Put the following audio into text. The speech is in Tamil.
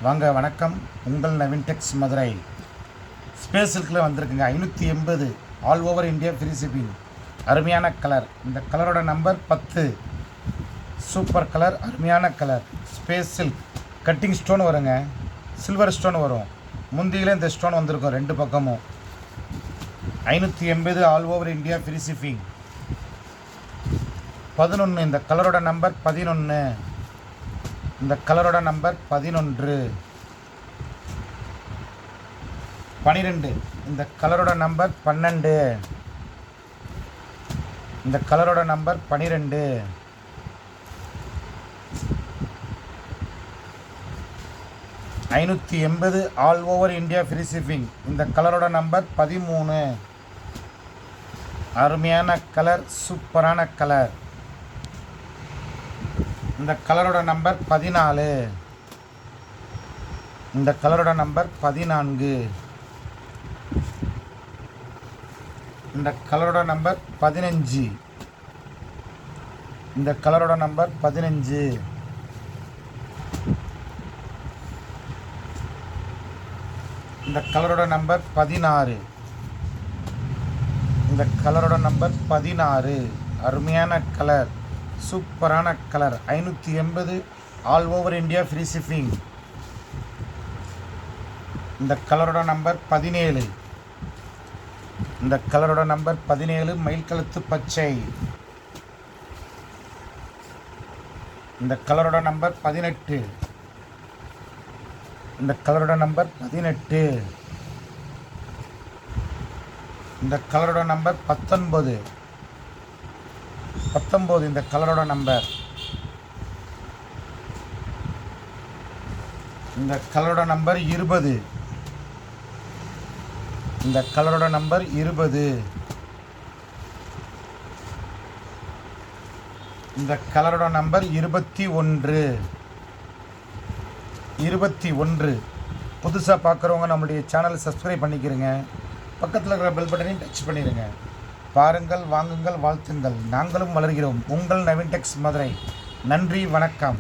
வாங்க வணக்கம். உங்கள் நவீன் டெக்ஸ் மதுரை. ஸ்பேஸ் சில்கில் வந்திருக்குங்க 580 all over India free shipping. அருமையான கலர். இந்த கலரோட நம்பர் 10. சூப்பர் கலர், அருமையான colour. Space silk cutting stone வருங்க, சில்வர் ஸ்டோன் வரும். முந்தியில் இந்த ஸ்டோன் வந்திருக்கும் ரெண்டு பக்கமும். 580 all over India free shipping. 11. இந்த கலரோட நம்பர் 11. இந்த கலரோட நம்பர் 11. 12. இந்த கலரோட நம்பர் 12. இந்த கலரோட number 12. 580 all over India free shipping. இந்த கலரோட நம்பர் 13. அருமையான கலர், சூப்பரான கலர். இந்த கலரோட நம்பர் 14. இந்த கலரோட நம்பர் 14. இந்த கலரோட நம்பர் 15. இந்த கலரோட நம்பர் 15. இந்த கலரோட நம்பர் 16. இந்த கலரோட நம்பர் 16. அருமையான கலர், சூப்பரான colour. 580 all over India free shipping. இந்த கலரோட நம்பர் 17. இந்த கலரோட நம்பர் 17 மயில் கழுத்து பச்சை. இந்த கலரோட நம்பர் 18. இந்த கலரோட நம்பர் 18. இந்த கலரோட நம்பர் 19. 19. இந்த கலரோட நம்பர். இந்த கலரோட நம்பர் 20. இந்த கலரோட நம்பர் 20. இந்த கலரோட நம்பர் 21. 21. புதுசாக பார்க்குறவங்க நம்மளுடைய சேனலை சப்ஸ்கிரைப் பண்ணிக்கிறங்க. பக்கத்தில் இருக்கிற பெல் பட்டனையும் டச் பண்ணிடுங்க. பாருங்கள், வாங்குங்கள், வாழ்த்துங்கள். நாங்களும் வளர்கிறோம். உங்கள் நவீன் டெக்ஸ் மதுரை. நன்றி, வணக்கம்.